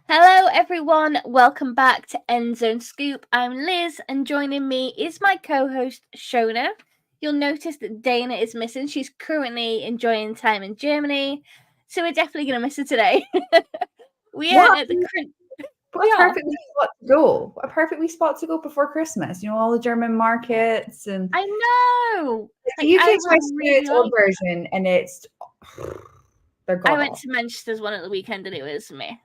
Hello, everyone. Welcome back to End Zone Scoop. I'm Liz, and joining me is my co-host Shona. You'll notice that Dana is missing. She's currently enjoying time in Germany, so we're definitely going to miss her today. we are What? at the crunch. What We a are. perfect wee spot to go. What a perfect wee spot to go before Christmas. You know, all the German markets and I know. the Like UK I would tries to do really its own like that. version and it's they're I god went awful. to Manchester's one at the weekend, and it was me.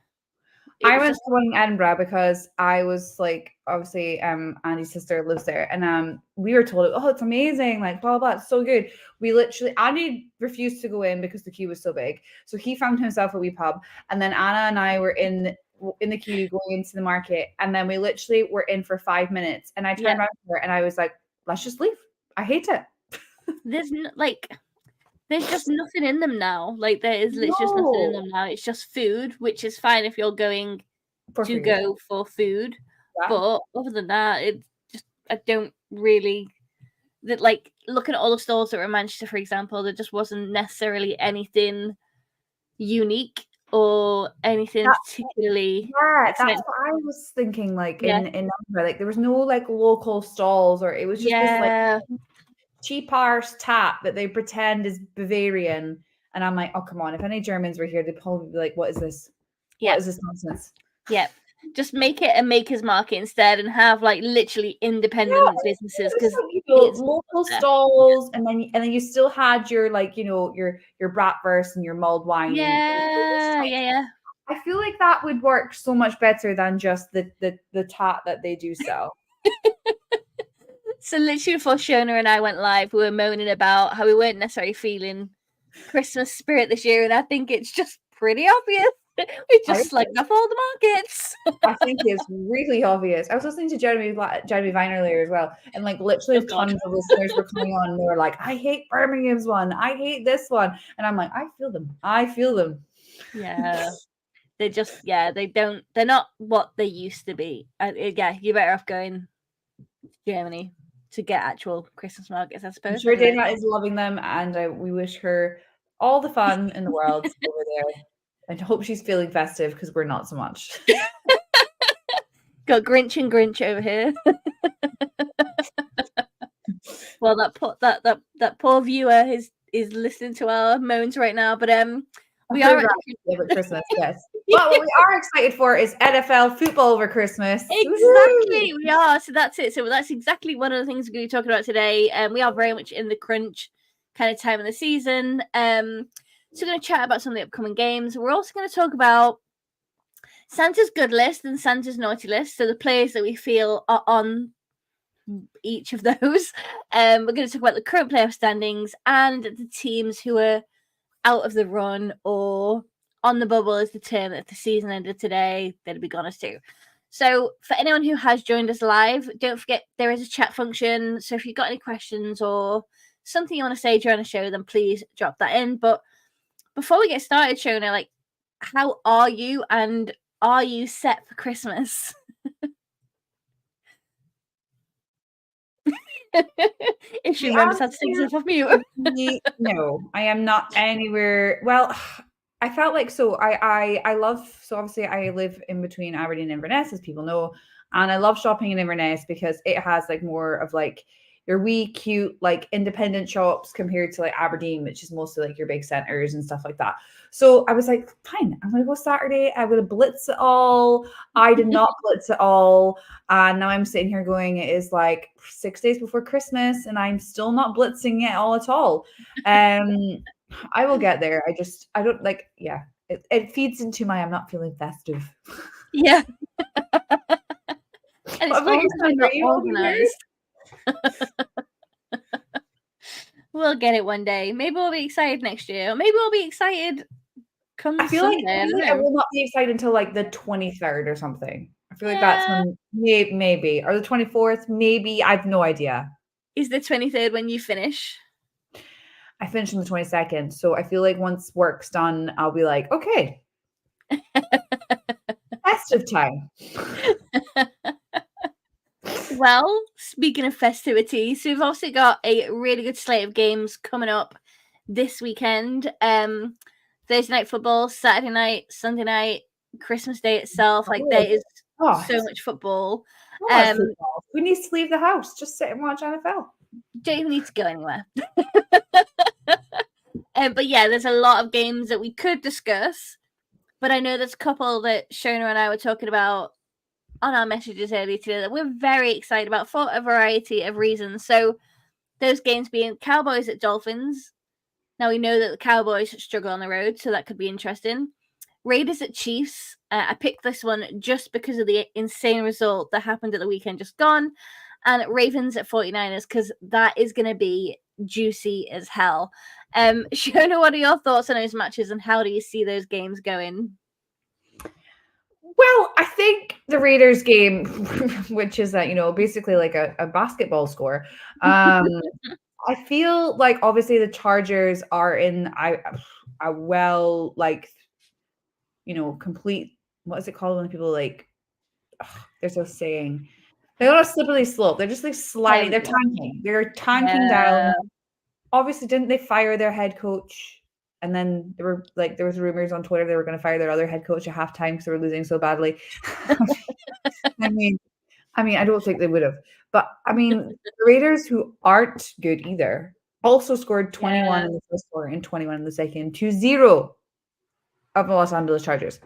It I was went just to one in Edinburgh because I was like, obviously, Andy's sister lives there, and we were told, oh, it's amazing, like blah blah, it's so good. We literally, Andy refused to go in because the queue was so big, so he found himself a wee pub, and then Anna and I were in the queue going into the market, and then we literally were in for 5 minutes, and I yeah. turned around to her and I was like, let's just leave. I hate it. There's just nothing in them now. Like there is literally just nothing in No, them now. It's just food, which is fine if you're going for to food. go for food. Yeah. But other than that, it just I don't really that like looking at all the stores that were in Manchester, for example, there just wasn't necessarily anything unique or anything particularly Yeah, that's exciting. what I was thinking. Like Yeah. in Edinburgh, like there was no like local stalls, or it was just this like Yeah. cheap arse tap that they pretend is Bavarian. And I'm like, oh come on! If any Germans were here, they'd probably be like, "What is this? What Yep. is this nonsense?" Yep. Just make it a maker's market instead and have like literally Yeah, independent businesses it's because like it's local there. stalls, and then you still had your like your bratwurst and your mulled wine, and Yeah, yeah, yeah. I feel like that would work so much better than just the tat that they do sell. So literally before Shona and I went live, we were moaning about how we weren't necessarily feeling Christmas spirit this year, and I think it's just pretty obvious. We I just slugged off all the markets. I think it's really obvious. I was listening to Jeremy Vine earlier as well, and like Oh literally God. tons of listeners were coming on. And they were like, "I hate Birmingham's one. I hate this one," and I'm like, "I feel them. I feel them." Yeah. They're not what they used to be. Yeah, you're better off going to Germany to get actual Christmas markets, I I'm suppose. I sure don't know. Dana is loving them, and we wish her all the fun in the world over there, and hope she's feeling festive because we're not so much. Got Grinch and Grinch over here. Well, that poor viewer is listening to our moans right now, but we are Her at rant the over Christmas, yes. But what we are excited for is NFL football over Christmas. Woo! exactly we are. So that's it. So that's exactly one of the things we're going to be talking about today. We are very much in the crunch kind of time of the season. So we're going to chat about some of the upcoming games. We're also going to talk about Santa's good list and Santa's naughty list. So the players that we feel are on each of those. We're going to talk about the current playoff standings and the teams who are out of the run or on the bubble is the term. If the season ended today, they'd be gone as too. So for anyone who has joined us live, don't forget there is a chat function. So if you've got any questions or something you want to say during the show, then please drop that in. But before we get started, Shona, like, how are you and are you set for Christmas? If she The remembers how to take answer stuff off mute. would be no. I am not anywhere. Well, I felt like so. I love so obviously I live in between Aberdeen and Inverness, as people know, and I love shopping in Inverness because it has like more of like your wee cute like independent shops compared to like Aberdeen, which is mostly like your big centers and stuff like that. So I was like, fine, I'm gonna go Saturday. I'm gonna blitz it all. I did not blitz it all. And now I'm sitting here going, it is like 6 days before Christmas, and I'm still not blitzing it all at all. Um, I will get there. I don't like, yeah. It feeds into my I'm not feeling festive. Yeah. And What it's about all you, because you're Sandra? Are not you over here? organized. We'll get it one day. Maybe we'll be excited next year. Or maybe we'll be excited come Sunday. I don't I know. will not be excited until like the 23rd or something. I feel like that's Yeah. when maybe or the 24th, maybe. I have no idea. Is the 23rd when you finish? I finished on the 22nd, so I feel like once work's done, I'll be like, okay, festive time. Well, speaking of festivities, so we've also got a really good slate of games coming up this weekend. Thursday night football, Saturday night, Sunday night. Christmas Day itself. Like there is so much football. Football. Who needs to leave the house? Just sit and watch NFL. Don't even need to go anywhere. But yeah, there's a lot of games that we could discuss. But I know there's a couple that Shona and I were talking about on our messages earlier today that we're very excited about for a variety of reasons. So those games being Cowboys at Dolphins. Now we know that the Cowboys struggle on the road, so that could be interesting. Raiders at Chiefs. I picked this one just because of the insane result that happened at the weekend just gone. And Ravens at 49ers, because that is going to be juicy as hell. Shona, what are your thoughts on those matches and how do you see those games going? Well, I think the Raiders game, which is that, basically like a basketball score. I feel like obviously the Chargers are in a well, complete, what is it called when people there's a saying, they're on a slippery slope. They're just like sliding. They're tanking. They're tanking down. Obviously, didn't they fire their head coach? And then there was rumors on Twitter they were going to fire their other head coach at halftime because they were losing so badly. I mean, I don't think they would have. But the Raiders, who aren't good either, also scored 21 in the first quarter and 21 in the second, 2-0 of the Los Angeles Chargers.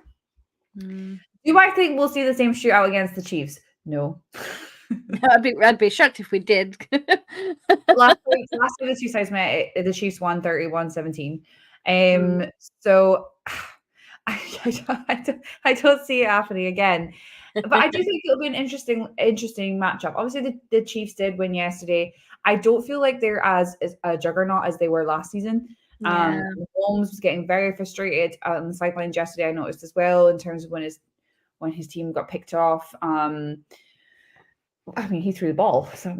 Do I think we'll see the same shootout against the Chiefs? No. I'd be shocked if we did. last week the two sides met. The Chiefs won 31-17. So I don't see it happening again. But I do think it'll be an interesting matchup. Obviously, the Chiefs did win yesterday. I don't feel like they're as a juggernaut as they were last season. Mahomes was getting very frustrated on the sidelines yesterday. I noticed as well in terms of when his team got picked off. He threw the ball. So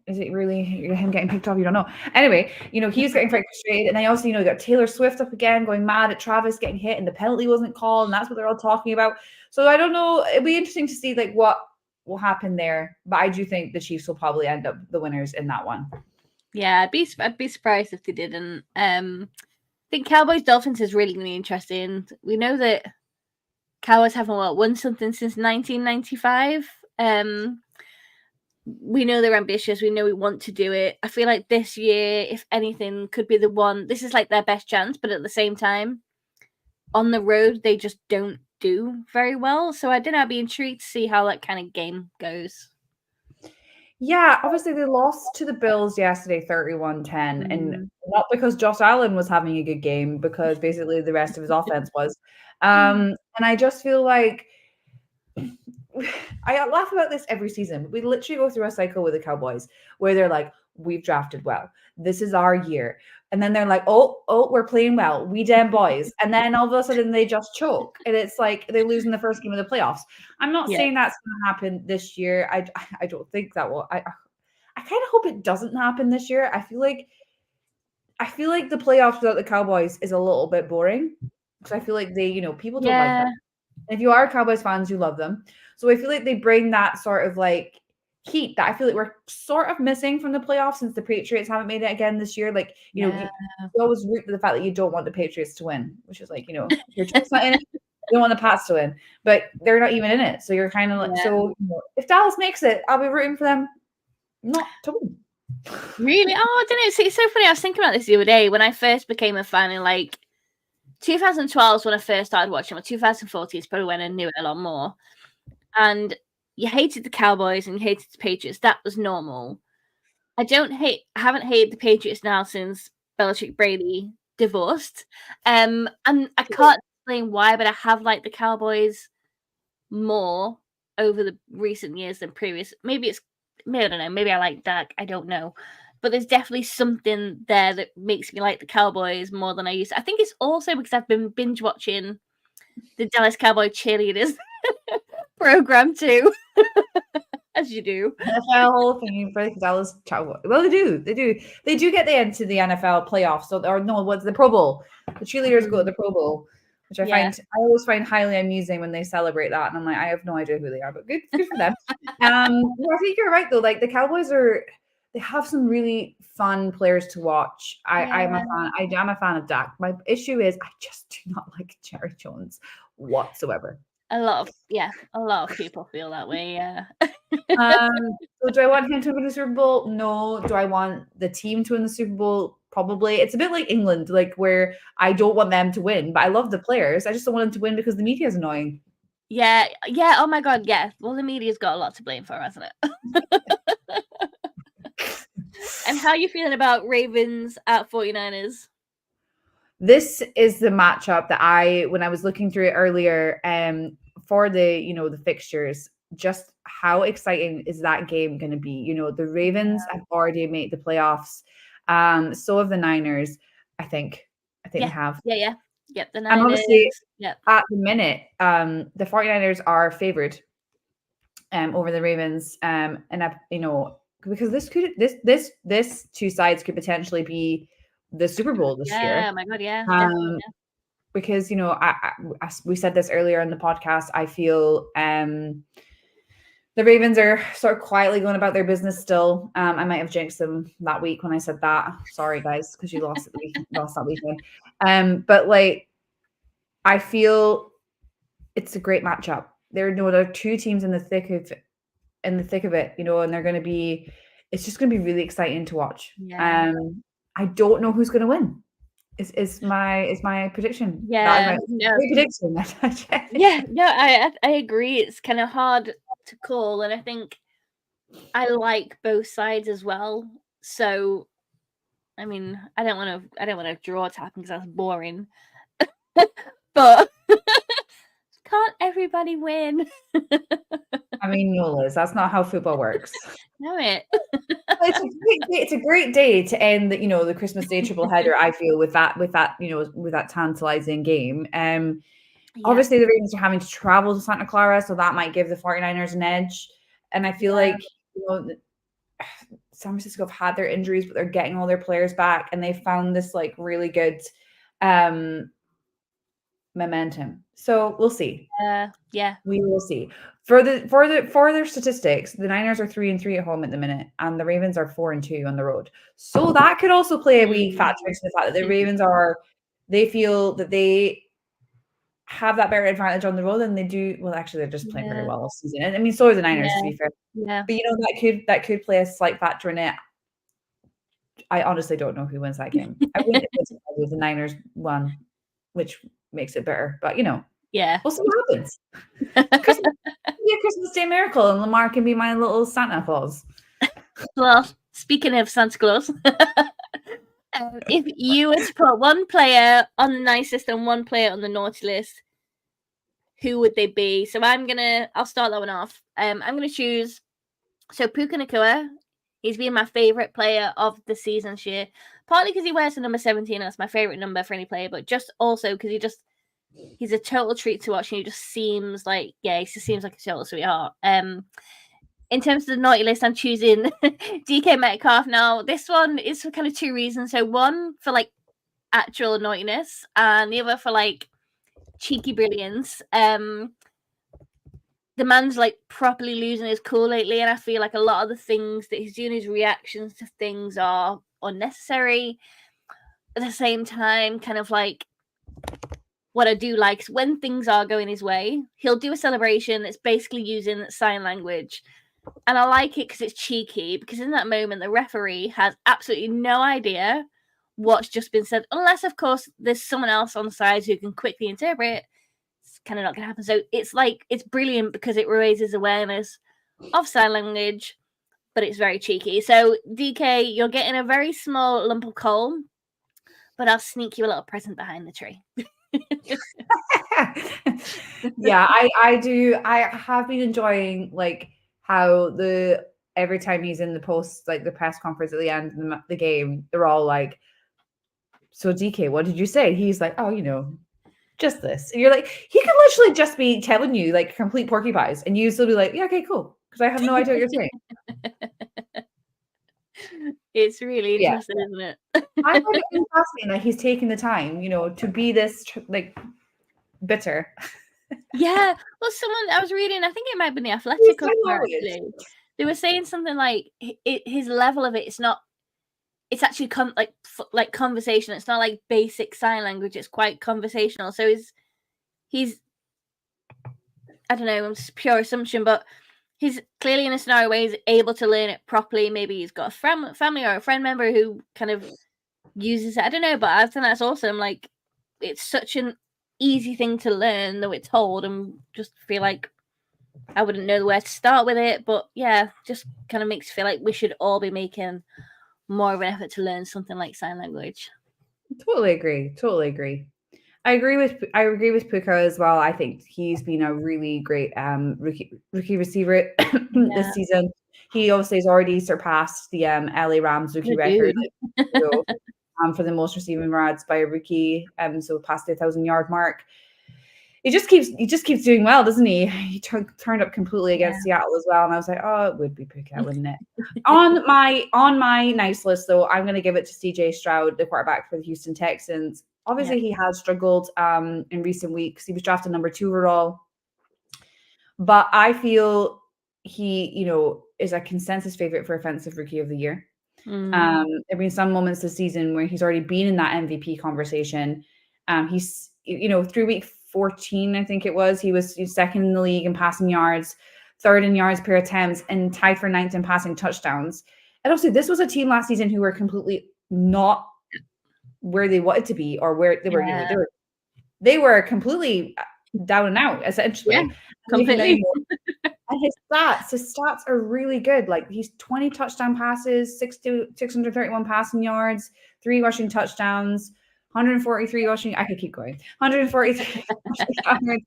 is it really him getting picked off? You don't know. Anyway, he's getting very frustrated. And then also, you got Taylor Swift up again, going mad at Travis getting hit and the penalty wasn't called. And that's what they're all talking about. So I don't know. It'd be interesting to see what will happen there. But I do think the Chiefs will probably end up the winners in that one. Yeah, I'd be surprised if they didn't. I think Cowboys Dolphins is really going to be interesting. We know that Cowboys haven't won something since 1995. We know they're ambitious. We know we want to do it. I feel like this year, if anything, could be the one. This is like their best chance, but at the same time, on the road, they just don't do very well. So I don't know. I'd be intrigued to see how that kind of game goes. Yeah, obviously they lost to the Bills yesterday, 31-10, and not because Josh Allen was having a good game, because basically the rest of his offense was. And I just feel like I laugh about this every season. We literally go through a cycle with the Cowboys where they're like, we've drafted well. This is our year. And then they're like, oh, we're playing well. We damn boys. And then all of a sudden they just choke. And it's like they lose in the first game of the playoffs. I'm not saying that's going to happen this year. I don't think that will. I kind of hope it doesn't happen this year. I feel like the playoffs without the Cowboys is a little bit boring. Because I feel like people don't like them. And if you are Cowboys fans, you love them. So I feel like they bring that sort of heat that I feel like we're sort of missing from the playoffs since the Patriots haven't made it again this year. You always root for the fact that you don't want the Patriots to win, which is your team's not in it. You don't want the Pats to win, but they're not even in it. So you're kind of so if Dallas makes it, I'll be rooting for them not to win. Really? Oh, I don't know. See, it's so funny. I was thinking about this the other day when I first became a fan in 2012 is when I first started watching. Well, 2014 is probably when I knew it a lot more. And you hated the Cowboys and you hated the Patriots. That was normal. I haven't hated the Patriots now since Belichick Brady divorced. And I can't explain why, but I have liked the Cowboys more over the recent years than previous. Maybe I don't know. Maybe I like Dak. I don't know. But there's definitely something there that makes me like the Cowboys more than I used to. I think it's also because I've been binge watching the Dallas Cowboy cheerleaders program too, as you do. NFL whole thing for the Dallas Cowboys. Well, they do get into the NFL playoffs. So, or no, what's the Pro Bowl? The cheerleaders go to the Pro Bowl, which I always find highly amusing when they celebrate that. And I'm like, I have no idea who they are, but good for them. I think you're right though. The Cowboys are they have some really fun players to watch. I am a Yeah. fan. I am a fan of Dak. My issue is I just do not like Jerry Jones whatsoever. A lot of people feel that way, yeah. So do I want him to win the Super Bowl? No. Do I want the team to win the Super Bowl? Probably. It's a bit like England, like where I don't want them to win, but I love the players. I just don't want them to win because the media is annoying. Yeah, oh my god, yeah. Well, the media's got a lot to blame for, hasn't it? And how are you feeling about Ravens at 49ers? This is the matchup that when I was looking through it earlier, for the fixtures, just how exciting is that game going to be? The Ravens have already made the playoffs. So have the Niners, I think they have. Yeah. Yep, the And Niners. obviously, Yep. at the minute, the 49ers are favored over the Ravens. Because this two sides could potentially be the Super Bowl this year. Yeah, oh my god, yeah. Definitely. Because as we said this earlier in the podcast, I feel the Ravens are sort of quietly going about their business still. I might have jinxed them that week when I said that. Sorry, guys, because you lost that weekend. But like, I feel it's a great matchup. There are two teams in the thick of it, and they're going to be. It's just going to be really exciting to watch. Yeah. I don't know who's going to win. Is my prediction. Yeah. Prediction. Yeah, no, I agree. It's kind of hard to call, and I think I like both sides as well. So, I mean, I don't want to draw to happen because that's boring. But can't everybody win? I mean, no, Liz, that's not how football works. No, it. It's a great day to end the Christmas Day triple header. I feel with that tantalizing game. Obviously the Ravens are having to travel to Santa Clara, so that might give the 49ers an edge. And I feel like San Francisco have had their injuries, but they're getting all their players back, and they found this like really good momentum. So we'll see. Yeah, we will see. For their statistics, the Niners are 3-3 at home at the minute, and the Ravens are 4-2 on the road. So that could also play a wee factor into the fact that the Ravens they feel that they have that better advantage on the road than they do. Well, actually, they're just playing very well this season, and I mean, so are the Niners, to be fair. Yeah, but that could play a slight factor in it. I honestly don't know who wins that game. I wouldn't if the Niners won, which makes it better. But yeah, we'll see what happens. Christmas Day miracle, and Lamar can be my little Santa Claus. Well, speaking of Santa Claus, if you were to put one player on the nice list and one player on the naughty list, who would they be? So I'll start that one off. I'm gonna choose Puka Nacua. He's been my favorite player of the season this year, partly because he wears the number 17. That's my favorite number for any player, but just also because he's a total treat to watch, and he just seems like a total sweetheart. In terms of the naughty list, I'm choosing DK Metcalf. Now, this one is for kind of two reasons. So one for like actual naughtiness, and the other for like cheeky brilliance. The man's like properly losing his cool lately, and I feel like a lot of the things that he's doing, his reactions to things, are unnecessary. At the same time, kind of like, what I do like is when things are going his way, he'll do a celebration that's basically using sign language. And I like it because it's cheeky, because in that moment, the referee has absolutely no idea what's just been said, unless, of course, there's someone else on the side who can quickly interpret. It's kind of not going to happen. So it's brilliant because it raises awareness of sign language, but it's very cheeky. So, DK, you're getting a very small lump of coal, but I'll sneak you a little present behind the tree. Yeah, I do. I have been enjoying like how every time he's in the post, like the press conference at the end of the game, they're all like, "So DK, what did you say?" He's like, "Oh, just this." And you're like, he could literally just be telling you like complete porcupines, and you still be like, "Yeah, okay, cool," because I have no idea what you're saying. It's really interesting, isn't it? I find it really fascinating that he's taking the time, to be this like bitter. Yeah. Well, I was reading, I think it might have been The Athletic, actually. They were saying something like his level of it's not. It's actually like conversation. It's not like basic sign language. It's quite conversational. So he's I don't know. It's pure assumption, but he's clearly in a scenario where he's able to learn it properly. Maybe he's got a family or a friend member who kind of uses it. I don't know, but I think that's awesome. Like, it's such an easy thing to learn, though it's told, and just feel like I wouldn't know where to start with it. But yeah, just kind of makes me feel like we should all be making more of an effort to learn something like sign language. Totally agree. I agree with Puka as well. I think he's been a really great rookie receiver this season. He obviously has already surpassed the LA Rams rookie record for the most receiving yards by a rookie. So past the 1,000-yard mark. He just keeps doing well, doesn't he? He turned up completely against Seattle as well, and I was like, oh, it would be Puka, wouldn't it? on my nice list, though, I'm going to give it to CJ Stroud, the quarterback for the Houston Texans. Obviously, he has struggled in recent weeks. He was drafted number 2 overall, but I feel he, is a consensus favorite for Offensive Rookie of the Year. There have been some moments this season where he's already been in that MVP conversation. He's, through week 14, I think it was, he was second in the league in passing yards, third in yards per attempts, and tied for 9th in passing touchdowns. And also, this was a team last season who were completely not where they wanted to be, or where they were. They were completely down and out, essentially. Yeah, completely. And his stats are really good. Like, he's 20 touchdown passes, 631 passing yards, 3 rushing touchdowns, 143 rushing. I could keep going. 143 yards.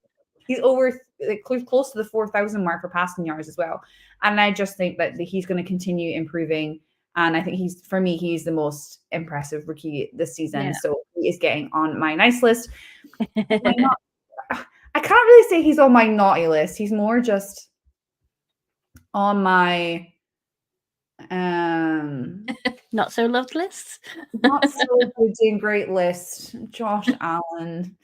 He's over close to the 4,000 mark for passing yards as well. And I just think that he's going to continue improving. And I think he's the most impressive rookie this season. Yeah. So he is getting on my nice list. I can't really say he's on my naughty list. He's more just on my not so loved list. Not so doing great list. Josh Allen.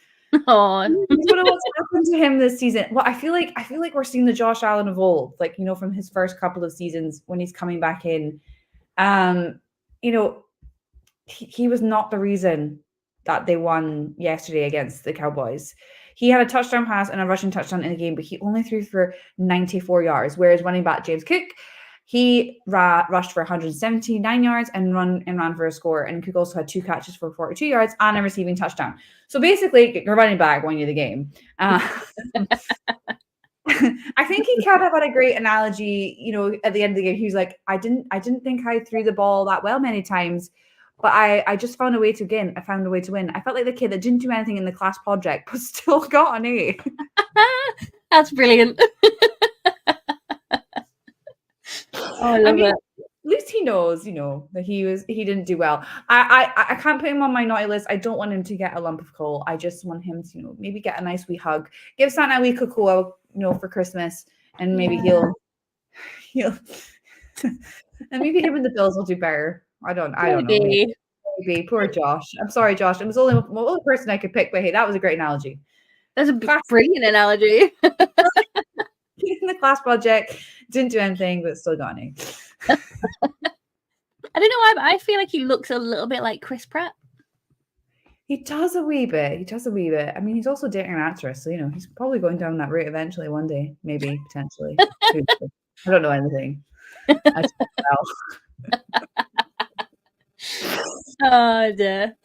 Oh, what's happened to him this season? Well, I feel like we're seeing the Josh Allen of old, like, from his first couple of seasons when he's coming back in. He was not the reason that they won yesterday against the Cowboys. He had a touchdown pass and a rushing touchdown in the game, but he only threw for 94 yards. Whereas running back James Cook, he rushed for 179 yards and ran for a score. And Cook also had 2 catches for 42 yards and a receiving touchdown. So basically, your running back won you the game. I think he kind of had a great analogy, at the end of the game. He was like, I didn't think I threw the ball that well many times, but I just found a way to win. I found a way to win. I felt like the kid that didn't do anything in the class project but still got an A. That's brilliant. Oh, I love it. At least he knows, that he didn't do well. I can't put him on my naughty list. I don't want him to get a lump of coal. I just want him to, maybe get a nice wee hug. Give Santa a wee cocoa, for Christmas, and maybe he'll and maybe him and the Bills will do better. I don't know. Maybe. Poor Josh. I'm sorry, Josh. It was only the only person I could pick, but hey, that was a great analogy. That's a brilliant analogy. In the class project, didn't do anything, but still got an A. I don't know why, but I feel like he looks a little bit like Chris Pratt. He does a wee bit. I mean, he's also dating an actress, so he's probably going down that route eventually one day, maybe, potentially. I don't know anything. I just Oh dear.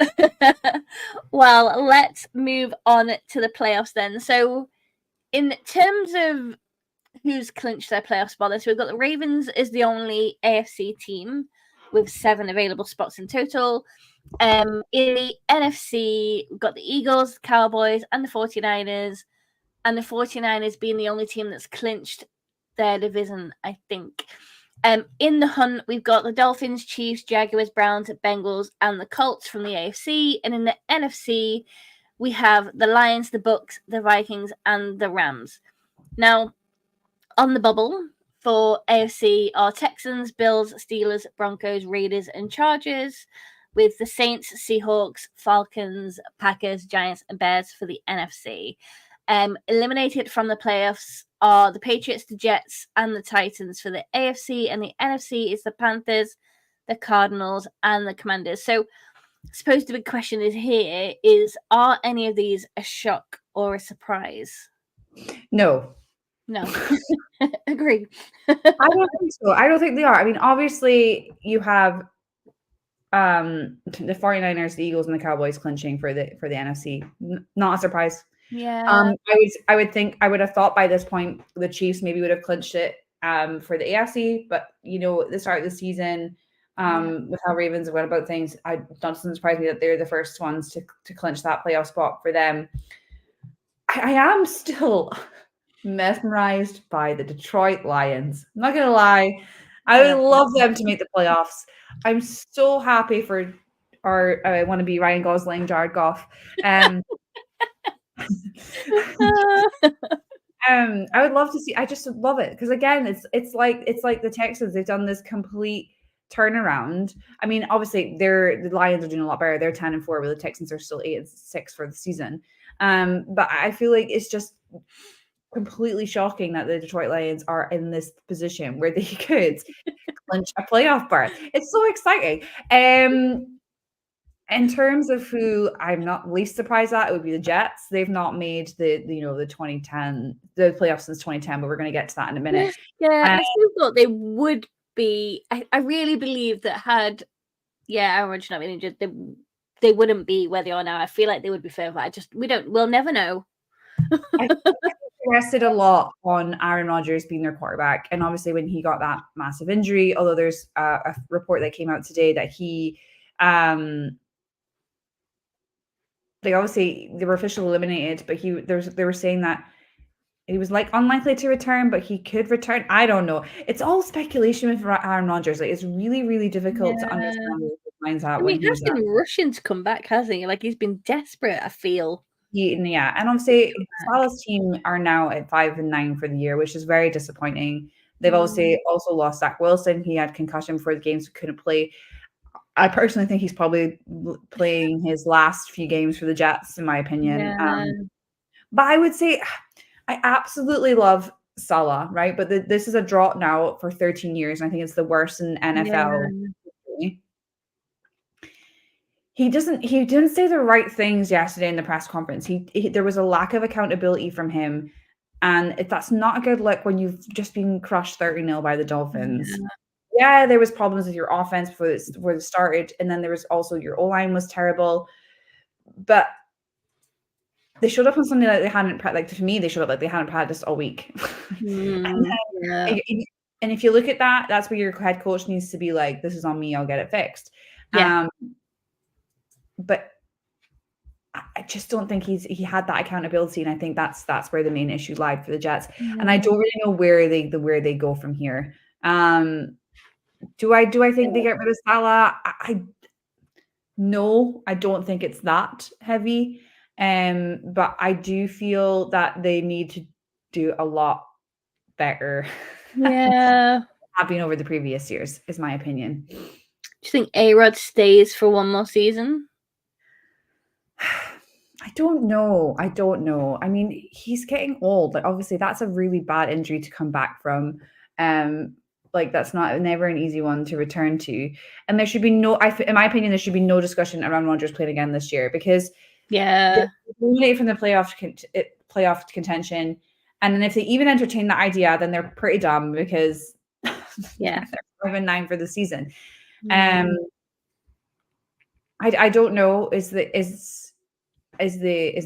Well, let's move on to the playoffs then. So, in terms of who's clinched their playoff spot, so we've got the Ravens is the only AFC team with 7 available spots in total. In the NFC, we've got the Eagles, Cowboys, and the 49ers. And the 49ers being the only team that's clinched their division, I think. In the hunt, we've got the Dolphins, Chiefs, Jaguars, Browns, Bengals, and the Colts from the AFC. And in the NFC, we have the Lions, the Bucks, the Vikings, and the Rams. Now, on the bubble for AFC are Texans, Bills, Steelers, Broncos, Raiders, and Chargers, with the Saints, Seahawks, Falcons, Packers, Giants, and Bears for the NFC. Eliminated from the playoffs are the Patriots, the Jets, and the Titans. For the AFC and the NFC, it's the Panthers, the Cardinals, and the Commanders. So I suppose the big question is, are any of these a shock or a surprise? No. Agree. I don't think so. I don't think they are. I mean, obviously you have the 49ers, the Eagles, and the Cowboys clinching for the NFC. Not a surprise. Yeah. I would have thought by this point the Chiefs maybe would have clinched it for the AFC, but at the start of the season, with how Ravens went about things, doesn't surprise me that they're the first ones to clinch that playoff spot for them. I am still mesmerized by the Detroit Lions. I'm not gonna lie. I would love them to make the playoffs. I'm so happy for I want to be Ryan Gosling, Jared Goff. I would love to see. I just love it because again, it's like the Texans. They've done this complete turnaround. I mean, obviously, the Lions are doing a lot better. They're 10-4, where the Texans are still 8-6 for the season. But I feel like it's just completely shocking that the Detroit Lions are in this position where they could clinch a playoff berth. It's so exciting. In terms of who I'm not least surprised at, it would be the Jets. They've not made the 2010 the playoffs since 2010, but we're going to get to that in a minute. Yeah, I still thought they would be. I really believe that had Aaron Rodgers not been injured, they wouldn't be where they are now. I feel like they would be further. We'll never know. I rested a lot on Aaron Rodgers being their quarterback, and obviously when he got that massive injury, although there's a report that came out today that he they were officially eliminated, but they were saying that he was unlikely to return, but he could return. I don't know. It's all speculation with Aaron Rodgers. It's really, really difficult to understand where his mind's at. He has been rushing to come back, hasn't he? He's been desperate, I feel. Yeah, and obviously Salah's team are now at 5-9 for the year, which is very disappointing. They've also lost Zach Wilson. He had concussion before the game, so couldn't play. I personally think he's probably playing his last few games for the Jets, in my opinion. Yeah. But I would say I absolutely love Salah, right? But this is a drought now for 13 years, and I think it's the worst in NFL. Yeah. He didn't say the right things yesterday in the press conference. There was a lack of accountability from him, and that's not a good look when you've just been crushed 30-0 by the Dolphins. Yeah, there was problems with your offense before it started, and then there was also your O-line was terrible. But they showed up on something that they hadn't to me, they showed up like they hadn't practiced all week. And if you look at that, that's where your head coach needs to be like, "This is on me. I'll get it fixed." Yeah. But I just don't think he had that accountability, and I think that's where the main issue lied for the Jets. And I don't really know where they go from here. Do I think they get rid of Salah? No, I don't think it's that heavy. But I do feel that they need to do a lot better. Yeah. Happening over the previous years, is my opinion. Do you think A-Rod stays for one more season? I don't know. I mean, he's getting old. Obviously, that's a really bad injury to come back from. That's never an easy one to return to. And there should be in my opinion, there should be no discussion around Rodgers playing again this year because they're eliminated from the playoff contention. And then if they even entertain the idea, then they're pretty dumb because they're 5-9 for the season. I don't know is the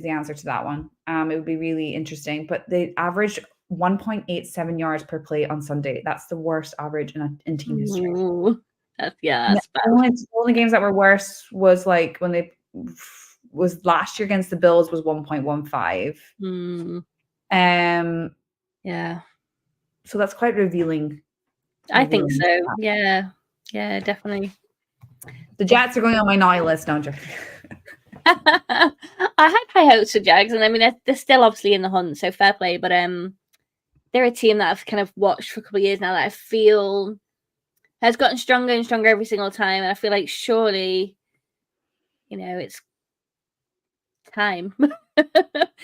answer to that one. It would be really interesting, but they averaged 1.87 yards per play on Sunday. That's the worst average in team history. That's bad. The only games that were worse was when they was last year against the Bills was 1.15. Yeah. So that's quite revealing. I think so. Yeah. Yeah, definitely. The Jets are going on my naughty list, don't you? I had high hopes for Jags, and I mean they're still obviously in the hunt, so fair play. But they're a team that I've kind of watched for a couple of years now that I feel has gotten stronger and stronger every single time, and I feel like surely, it's time.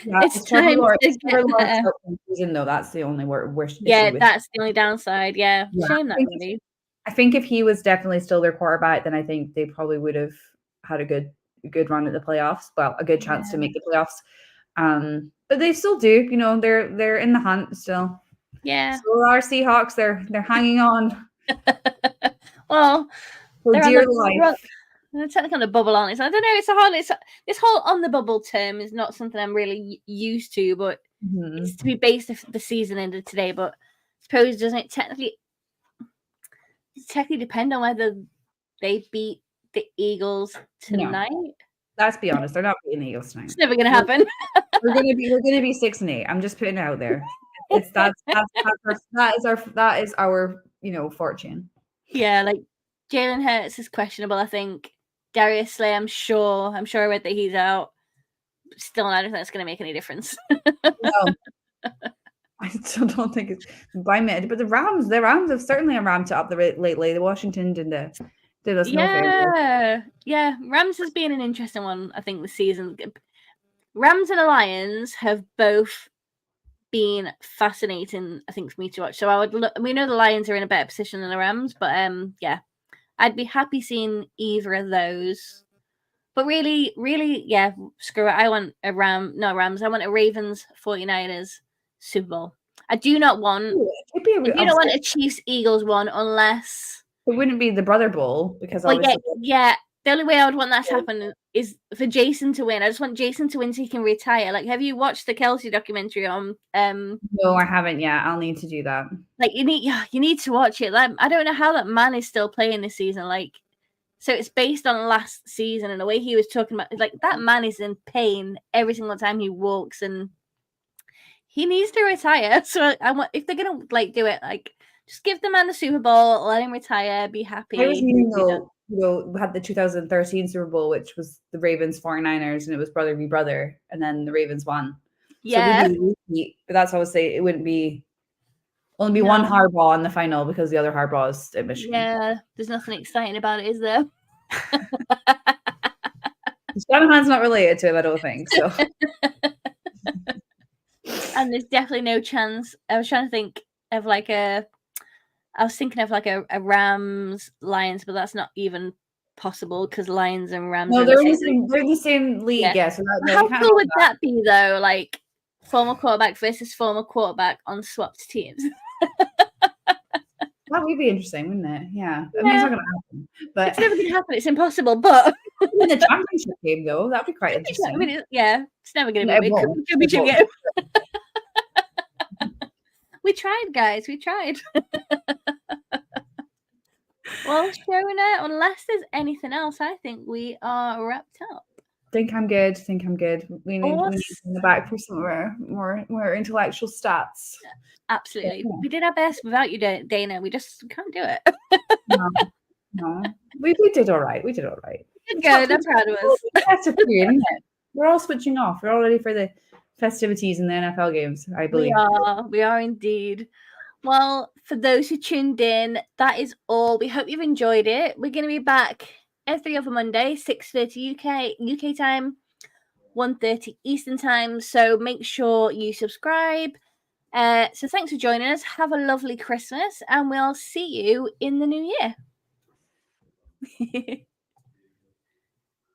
Yeah, it's time to get season though. That's the only worst yeah, issue with. that's the only downside. Yeah, Yeah, shame that really. I think if he was definitely still their quarterback, then I think they probably would have had a good run at the playoffs. Well, a good chance to make the playoffs. But they still do. You know, they're in the hunt still. Yeah. So our Seahawks, they're hanging on Well, for dear life. They're technically on the bubble, aren't they? So I don't know. This whole on the bubble term is not something I'm really used to, but it's to be based if the season ended today. But I suppose doesn't it technically depend on whether they beat the Eagles tonight? No. Let's be honest, they're not beating the Eagles tonight. It's never gonna happen. We're gonna be 6-8. I'm just putting it out there. That is our fortune. Yeah, like Jalen Hurts is questionable. I think Darius Slay. I'm sure I read that he's out. Still, I don't think that's going to make any difference. No, I still don't think it's by minute. But the Rams have certainly ramped it up lately. The Washington did us no favor. Yeah. Rams has been an interesting one, I think, this season. Rams and the Lions have both been fascinating, I think, for me to watch. So we know the Lions are in a better position than the Rams, but yeah, I'd be happy seeing either of those. But really, yeah, screw it. I want Rams. I want a Ravens 49ers Super Bowl. I do not want a Chiefs Eagles one unless it wouldn't be the Brother Bowl because obviously yeah. The only way I would want that to happen is for Jason to win. I just want Jason to win so he can retire. Like, have you watched the Kelsey documentary on? No, I haven't yet. I'll need to do that. Like, you need to watch it. Like, I don't know how that man is still playing this season. Like, so it's based on last season and the way he was talking about. Like, that man is in pain every single time he walks, and he needs to retire. So I want, if they're gonna do it, just give the man the Super Bowl, let him retire, be happy. I was we had the 2013 Super Bowl, which was the Ravens 49ers, and it was brother v brother, and then the Ravens won. Yeah. So but that's what I would say. It wouldn't be only one Harbaugh in the final because the other Harbaugh is at Michigan. Yeah, there's nothing exciting about it, is there? Shanahan's not related to him, I don't think so. And there's definitely no chance. I was trying to think of a Rams Lions, but that's not even possible because Lions and Rams. No, they're in the same league. Yeah. So how cool would that be, though? Like former quarterback versus former quarterback on swapped teams. That would be interesting, wouldn't it? Yeah. I mean, it's not going to happen. But it's never going to happen. It's impossible. But in the championship game, though, that'd be quite interesting. I mean, it's never going to be a championship game. We tried, guys. We tried. Well, Shona, unless there's anything else, I think we are wrapped up. Think I'm good. We need to in the back for some of our more intellectual stats. Absolutely. Yeah. We did our best without you, Dana. We just can't do it. No. We did all right. We did good. I'm proud of us. Festive period, isn't it? We're all switching off. We're all ready for the festivities in the NFL games, I believe. We are indeed. Well, for those who tuned in, that is all. We hope you've enjoyed it. We're going to be back every other Monday, 6:30 UK time, 1:30 Eastern time. So make sure you subscribe. So thanks for joining us. Have a lovely Christmas, and we'll see you in the new year.